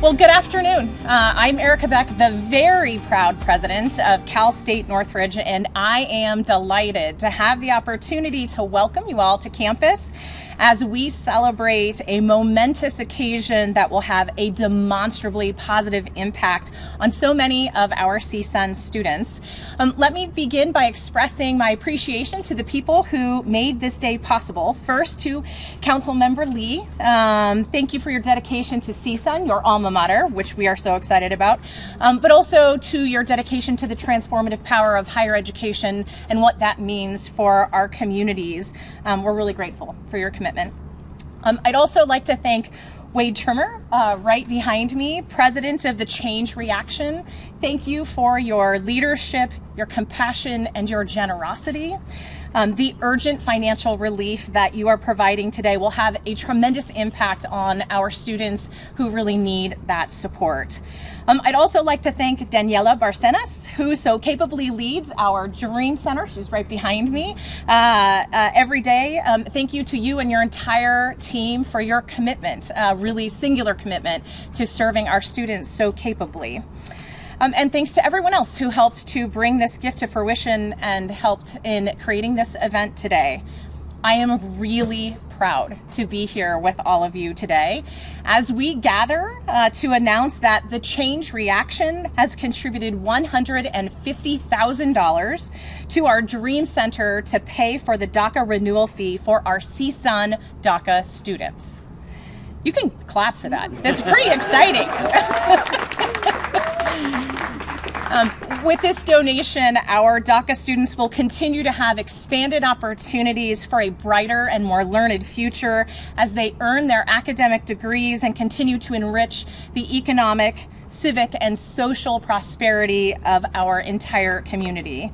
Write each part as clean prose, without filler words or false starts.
Well, good afternoon. I'm Erica Beck, the very proud president of Cal State Northridge, and I am delighted to have the opportunity to welcome you all to campus as we celebrate a momentous occasion that will have a demonstrably positive impact on so many of our CSUN students. Let me begin by expressing my appreciation to the people who made this day possible. First, to Councilmember Lee. Thank you for your dedication to CSUN, your alma mater, which we are so excited about, but also to your dedication to the transformative power of higher education and what that means for our communities. We're really grateful for your commitment. I'd also like to thank Wade Trimmer, right behind me, president of the Change Reaction. Thank you for your leadership, your compassion, and your generosity. The urgent financial relief that you are providing today will have a tremendous impact on our students who really need that support. I'd also like to thank Daniella Diaz, who so capably leads our Dream Center. She's right behind me every day. Thank you to you and your entire team for your commitment, really singular commitment to serving our students so capably. And thanks to everyone else who helped to bring this gift to fruition and helped in creating this event today. I am really proud to be here with all of you today as we gather to announce that the Change Reaction has contributed $150,000 to our Dream Center to pay for the DACA renewal fee for our CSUN DACA students. You can clap for that. That's pretty exciting. With this donation, our DACA students will continue to have expanded opportunities for a brighter and more learned future as they earn their academic degrees and continue to enrich the economic, civic, and social prosperity of our entire community.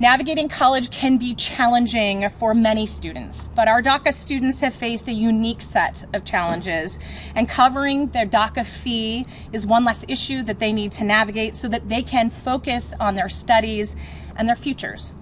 Navigating college can be challenging for many students, but our DACA students have faced a unique set of challenges, and covering their DACA fee is one less issue that they need to navigate so that they can focus on their studies and their futures.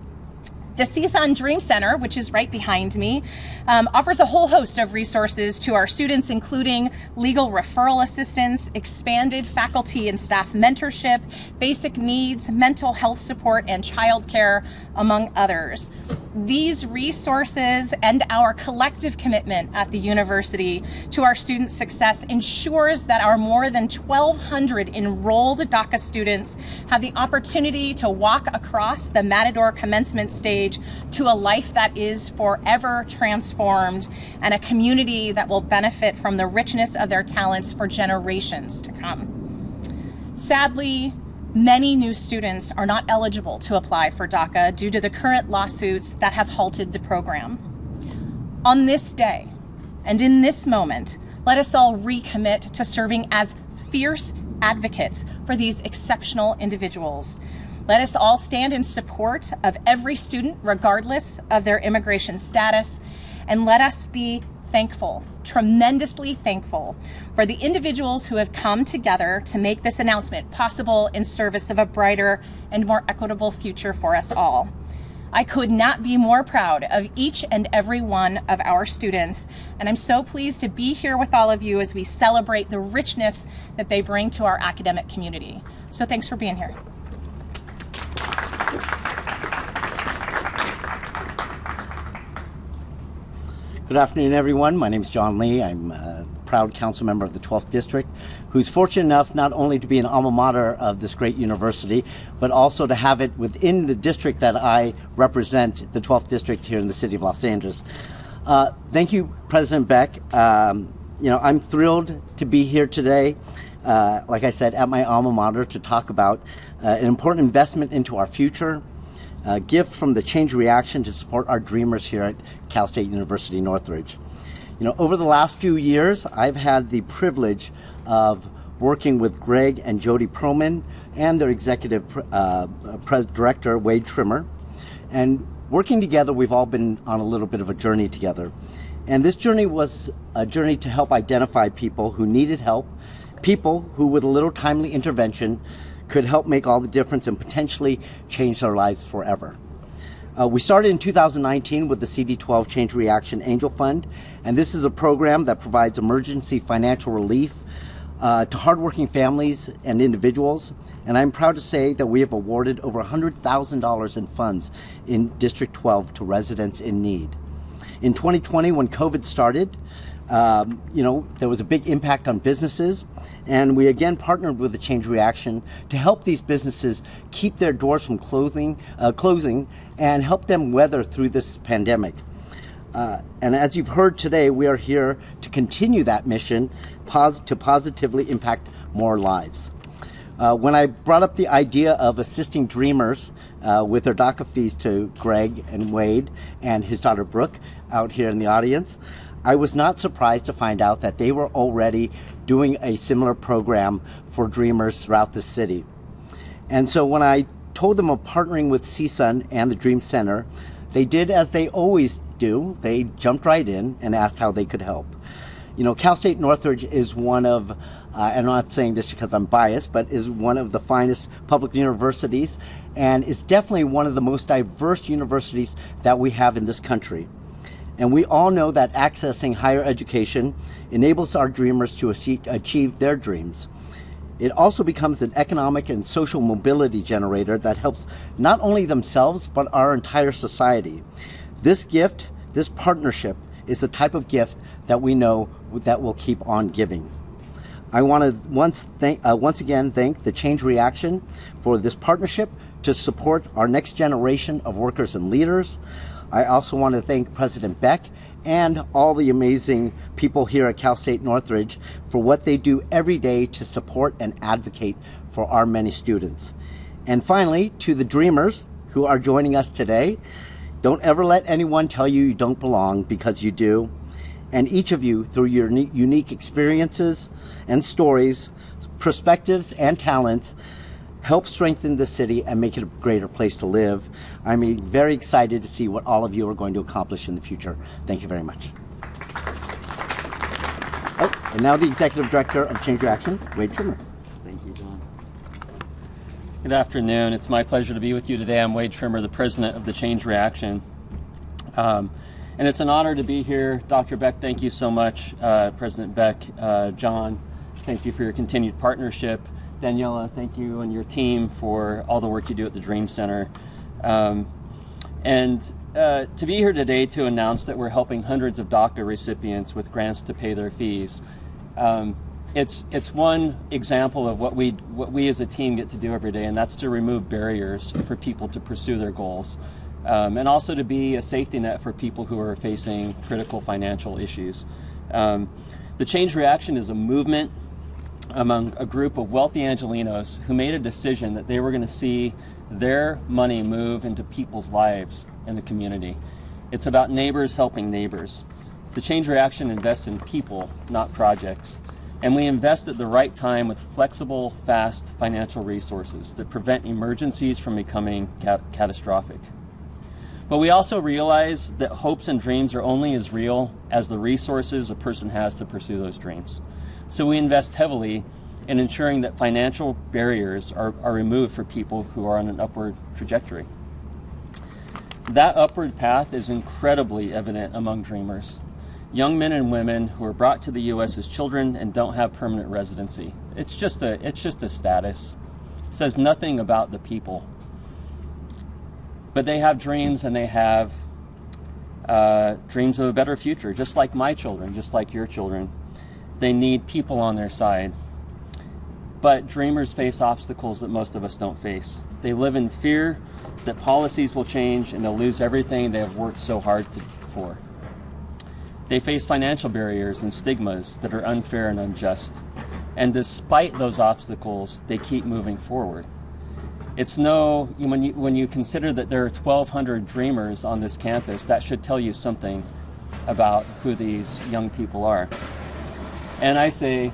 The CSUN Dream Center, which is right behind me, offers a whole host of resources to our students, including legal referral assistance, expanded faculty and staff mentorship, basic needs, mental health support, and childcare, among others. These resources and our collective commitment at the university to our students' success ensures that our more than 1,200 enrolled DACA students have the opportunity to walk across the Matador commencement stage to a life that is forever transformed and a community that will benefit from the richness of their talents for generations to come. Sadly, many new students are not eligible to apply for DACA due to the current lawsuits that have halted the program. On this day, and in this moment, let us all recommit to serving as fierce advocates for these exceptional individuals. Let us all stand in support of every student, regardless of their immigration status, and let us be thankful, tremendously thankful, for the individuals who have come together to make this announcement possible in service of a brighter and more equitable future for us all. I could not be more proud of each and every one of our students, and I'm so pleased to be here with all of you as we celebrate the richness that they bring to our academic community. So thanks for being here. Good afternoon, everyone. My name is John Lee. I'm a proud council member of the 12th District, who's fortunate enough not only to be an alma mater of this great university, but also to have it within the district that I represent, the 12th District here in the city of Los Angeles. Thank you, President Beck. I'm thrilled to be here today, like I said, at my alma mater to talk about an important investment into our future, a gift from the Change Reaction to support our dreamers here at Cal State University Northridge. Over the last few years, I've had the privilege of working with Greg and Jody Proman and their executive director, Wade Trimmer. And working together, we've all been on a little bit of a journey together. And this journey was a journey to help identify people who needed help, people who with a little timely intervention could help make all the difference and potentially change their lives forever. We started in 2019 with the CD12 Change Reaction Angel Fund, and this is a program that provides emergency financial relief to hardworking families and individuals. And I'm proud to say that we have awarded over $100,000 in funds in District 12 to residents in need. In 2020, when COVID started, there was a big impact on businesses, and we again partnered with the Change Reaction to help these businesses keep their doors from closing and help them weather through this pandemic. And as you've heard today, we are here to continue that mission to positively impact more lives. When I brought up the idea of assisting Dreamers with their DACA fees to Greg and Wade and his daughter Brooke out here in the audience, I was not surprised to find out that they were already doing a similar program for Dreamers throughout the city. And so when I told them of partnering with CSUN and the Dream Center, they did as they always do. They jumped right in and asked how they could help. Cal State Northridge is one of, and I'm not saying this because I'm biased, but is one of the finest public universities and is definitely one of the most diverse universities that we have in this country. And we all know that accessing higher education enables our dreamers to achieve their dreams. It also becomes an economic and social mobility generator that helps not only themselves, but our entire society. This gift, this partnership, is the type of gift that we know that will keep on giving. I want to once again thank the Change Reaction for this partnership to support our next generation of workers and leaders. I also want to thank President Beck and all the amazing people here at Cal State Northridge for what they do every day to support and advocate for our many students. And finally, to the Dreamers who are joining us today, don't ever let anyone tell you you don't belong, because you do. And each of you, through your unique experiences and stories, perspectives and talents, help strengthen the city and make it a greater place to live. I'm very excited to see what all of you are going to accomplish in the future. Thank you very much. And now the Executive Director of Change Reaction, Wade Trimmer. Thank you, John. Good afternoon. It's my pleasure to be with you today. I'm Wade Trimmer, the President of the Change Reaction. And it's an honor to be here. Dr. Beck, thank you so much. President Beck, John, thank you for your continued partnership. Daniella, thank you and your team for all the work you do at the Dream Center. To be here today to announce that we're helping hundreds of DACA recipients with grants to pay their fees. It's one example of what we as a team get to do every day, and that's to remove barriers for people to pursue their goals. And also to be a safety net for people who are facing critical financial issues. The Change Reaction is a movement among a group of wealthy Angelenos who made a decision that they were going to see their money move into people's lives in the community. It's about neighbors helping neighbors. The Change Reaction invests in people, not projects. And we invest at the right time with flexible, fast financial resources that prevent emergencies from becoming catastrophic. But we also realize that hopes and dreams are only as real as the resources a person has to pursue those dreams. So we invest heavily in ensuring that financial barriers are removed for people who are on an upward trajectory. That upward path is incredibly evident among dreamers. Young men and women who are brought to the U.S. as children and don't have permanent residency. It's just a status. It says nothing about the people. But they have dreams, and they have dreams of a better future, just like my children, just like your children. They need people on their side. But dreamers face obstacles that most of us don't face. They live in fear that policies will change and they'll lose everything they have worked so hard for. They face financial barriers and stigmas that are unfair and unjust. And despite those obstacles, they keep moving forward. When you consider that there are 1,200 dreamers on this campus, that should tell you something about who these young people are. And I say,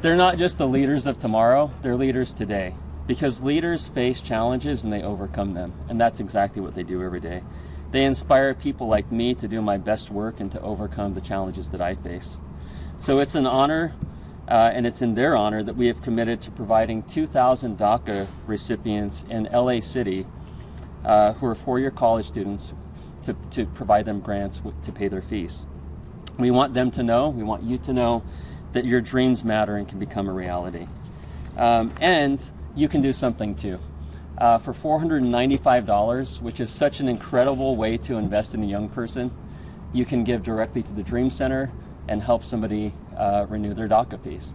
they're not just the leaders of tomorrow, they're leaders today. Because leaders face challenges and they overcome them. And that's exactly what they do every day. They inspire people like me to do my best work and to overcome the challenges that I face. So it's an honor, and it's in their honor that we have committed to providing 2,000 DACA recipients in LA City who are four-year college students to provide them grants to pay their fees. We want them to know, we want you to know that your dreams matter and can become a reality. And you can do something too. For $495, which is such an incredible way to invest in a young person, you can give directly to the Dream Center and help somebody renew their DACA fees.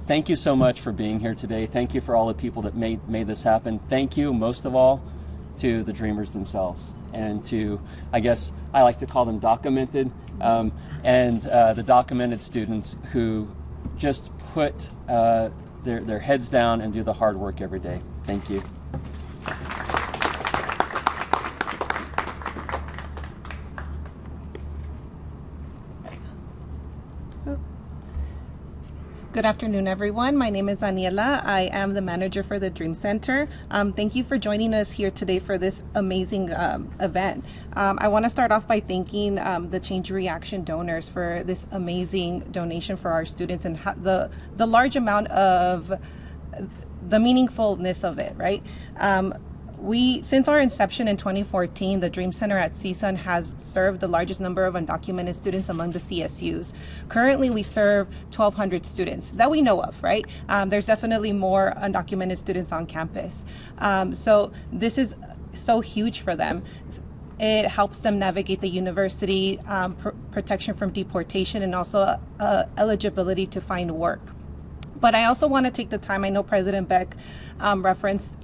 Thank you so much for being here today. Thank you for all the people that made this happen. Thank you, most of all, to the Dreamers themselves, and to, I guess, I like to call them documented, and the documented students who just put their heads down and do the hard work every day. Thank you. Good afternoon, everyone. My name is Daniella. I am the manager for the Dream Center. Thank you for joining us here today for this amazing event. I want to start off by thanking the Change Reaction donors for this amazing donation for our students and the large amount of the meaningfulness of it, right? Since our inception in 2014, the Dream Center at CSUN has served the largest number of undocumented students among the CSUs. Currently, we serve 1,200 students that we know of, right? There's definitely more undocumented students on campus. So this is so huge for them. It helps them navigate the university, protection from deportation, and also eligibility to find work. But I also want to take the time, I know President Beck referenced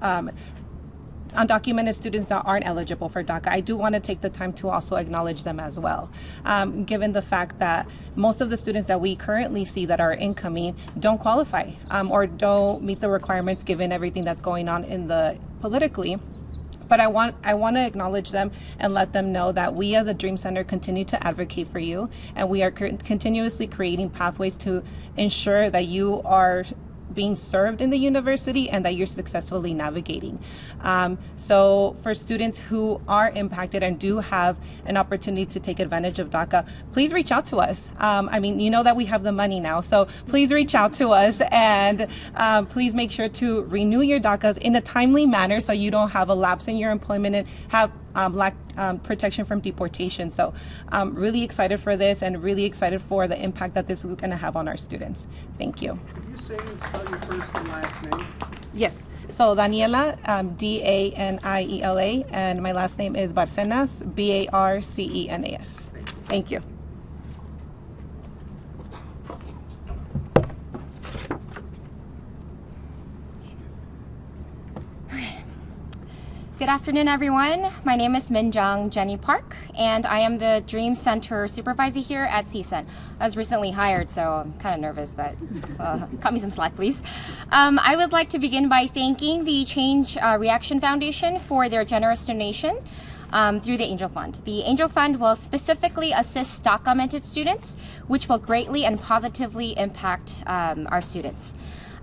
undocumented students that aren't eligible for DACA. I do want to take the time to also acknowledge them as well, given the fact that most of the students that we currently see that are incoming don't qualify or don't meet the requirements given everything that's going on in the politically. But I want to acknowledge them and let them know that we as a Dream Center continue to advocate for you, and we are continuously creating pathways to ensure that you are being served in the university and that you're successfully navigating. So for students who are impacted and do have an opportunity to take advantage of DACA, please reach out to us. I mean, you know that we have the money now, so please reach out to us, and please make sure to renew your DACAs in a timely manner so you don't have a lapse in your employment and have lack protection from deportation. So I'm really excited for this and really excited for the impact that this is going to have on our students. Thank you. Could you spell your first and last name? Yes. So Daniella, Daniela, and my last name is Barcenas, Barcenas. Thank you. Good afternoon, everyone. My name is Minjung Jenny Park, and I am the Dream Center Supervisor here at CSUN. I was recently hired, so I'm kind of nervous, but cut me some slack, please. I would like to begin by thanking the Change Reaction Foundation for their generous donation through the Angel Fund. The Angel Fund will specifically assist documented students, which will greatly and positively impact our students.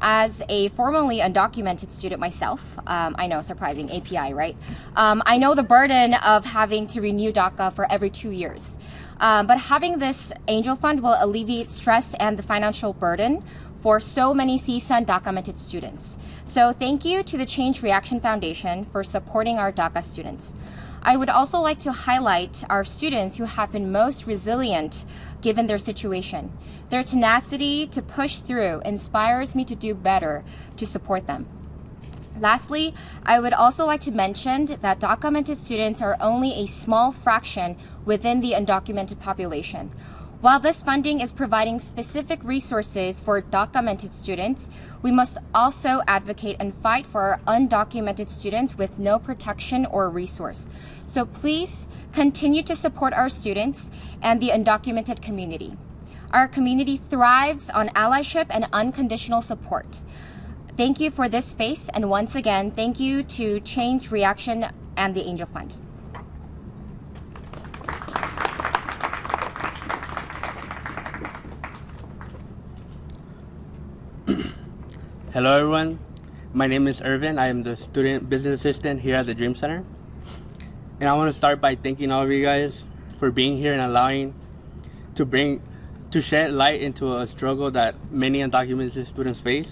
As a formerly undocumented student myself, I know, surprising, API, right? I know the burden of having to renew DACA for every 2 years. But having this Angel Fund will alleviate stress and the financial burden for so many CSUN documented students. So thank you to the Change Reaction Foundation for supporting our DACA students. I would also like to highlight our students who have been most resilient given their situation. Their tenacity to push through inspires me to do better to support them. Lastly, I would also like to mention that documented students are only a small fraction within the undocumented population. While this funding is providing specific resources for documented students, we must also advocate and fight for our undocumented students with no protection or resource. So please continue to support our students and the undocumented community. Our community thrives on allyship and unconditional support. Thank you for this space, and once again, thank you to Change Reaction and the Angel Fund. Hello everyone, my name is Irvin. I am the student business assistant here at the Dream Center. And I want to start by thanking all of you guys for being here and allowing to shed light into a struggle that many undocumented students face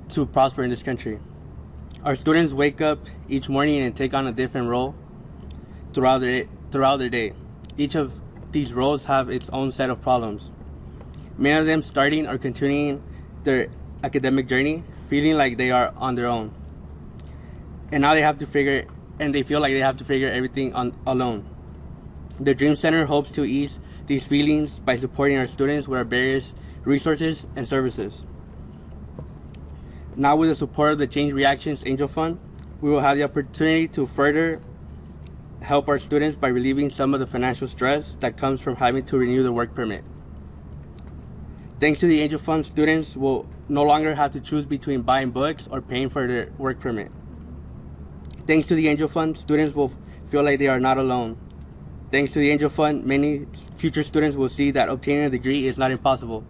to prosper in this country. Our students wake up each morning and take on a different role throughout their day. Each of these roles have its own set of problems. Many of them starting or continuing their academic journey, feeling like they are on their own. And now they feel like they have to figure everything alone. The Dream Center hopes to ease these feelings by supporting our students with our various resources and services. Now with the support of the Change Reactions Angel Fund, we will have the opportunity to further help our students by relieving some of the financial stress that comes from having to renew their work permit. Thanks to the Angel Fund, students will no longer have to choose between buying books or paying for their work permit. Thanks to the Angel Fund, students will feel like they are not alone. Thanks to the Angel Fund, many future students will see that obtaining a degree is not impossible.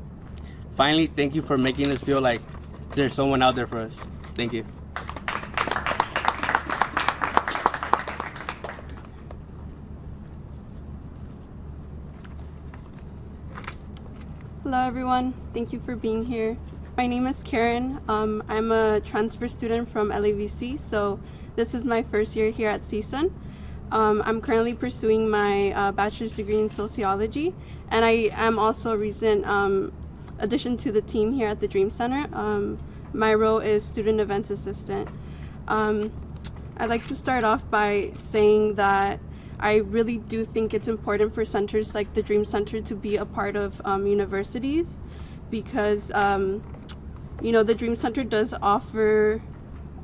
Finally, thank you for making us feel like there's someone out there for us. Thank you. Hello everyone, thank you for being here. My name is Karen. I'm a transfer student from LAVC, so this is my first year here at CSUN. I'm currently pursuing my bachelor's degree in sociology, and I am also a recent addition to the team here at the Dream Center. My role is student events assistant. I'd like to start off by saying that I really do think it's important for centers like the Dream Center to be a part of universities, because the Dream Center does offer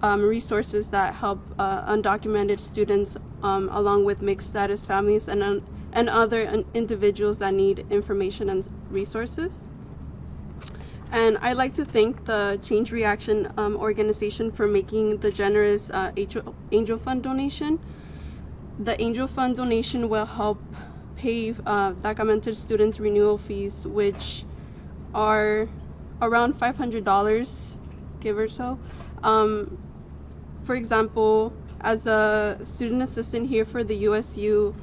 resources that help undocumented students along with mixed status families and other individuals that need information and resources. And I'd like to thank the Change Reaction organization for making the generous Angel Fund donation. The Angel Fund donation will help pay documented students' renewal fees, which are around $500, give or so. For example, as a student assistant here for the USU,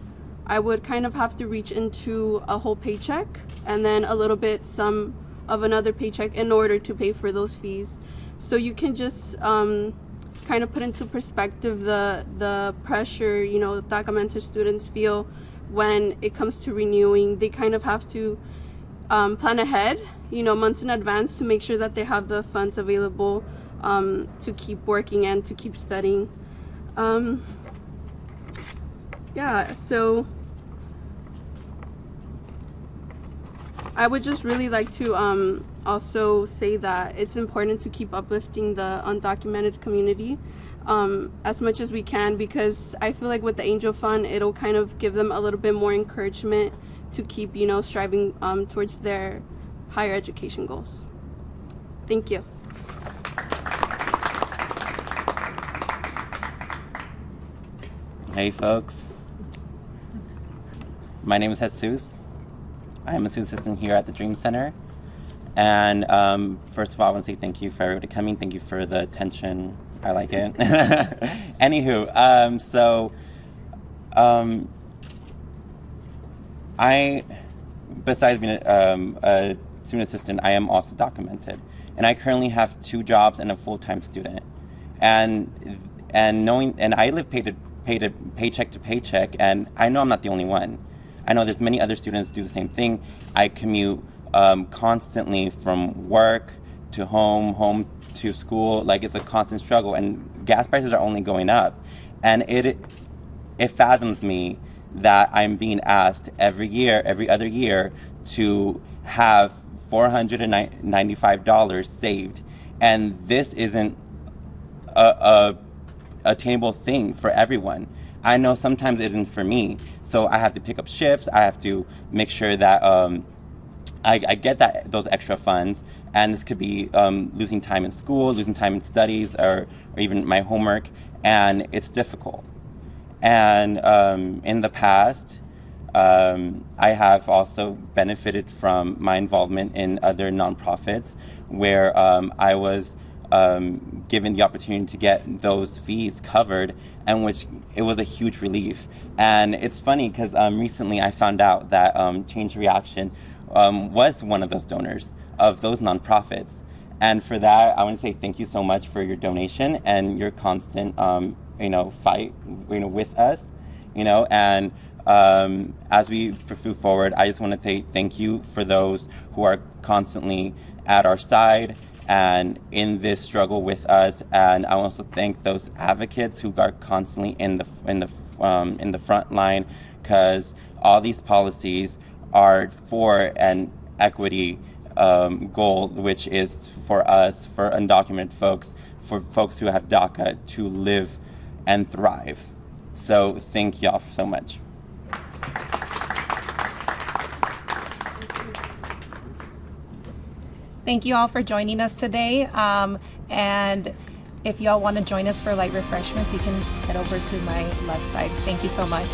I would kind of have to reach into a whole paycheck and then a little bit some of another paycheck in order to pay for those fees. So you can just kind of put into perspective the pressure, documented students feel when it comes to renewing. They kind of have to plan ahead, months in advance to make sure that they have the funds available to keep working and to keep studying. So I would just really like to also say that it's important to keep uplifting the undocumented community as much as we can, because I feel like with the Angel Fund, it'll kind of give them a little bit more encouragement to keep, striving towards their higher education goals. Thank you. Hey folks, my name is Jesus. I am a student assistant here at the Dream Center, and first of all I want to say thank you for everybody coming. Thank you for the attention, I like it. Anywho, I, besides being a student assistant, I am also documented, and I currently have 2 jobs and a full-time student, and I live paycheck to paycheck, and I know I'm not the only one. I know there's many other students do the same thing. I commute constantly from work to home to school. Like, it's a constant struggle, and gas prices are only going up, and it fathoms me that I'm being asked every other year to have $495 saved, and this isn't a attainable thing for everyone. I know sometimes it isn't for me, so I have to pick up shifts. I have to make sure that I get those extra funds, and this could be losing time in school, losing time in studies, or even my homework, and it's difficult. And in the past, I have also benefited from my involvement in other nonprofits where I was given the opportunity to get those fees covered, and which it was a huge relief. And it's funny because recently I found out that Change Reaction was one of those donors of those nonprofits, and for that I want to say thank you so much for your donation and your constant fight with us, and as we move forward, I just want to say thank you for those who are constantly at our side and in this struggle with us. And I also thank those advocates who are constantly in the front line, because all these policies are for an equity goal, which is for us, for undocumented folks, for folks who have DACA to live and thrive. So thank y'all so much. Thank you all for joining us today. And if y'all want to join us for light refreshments, you can head over to my left side. Thank you so much.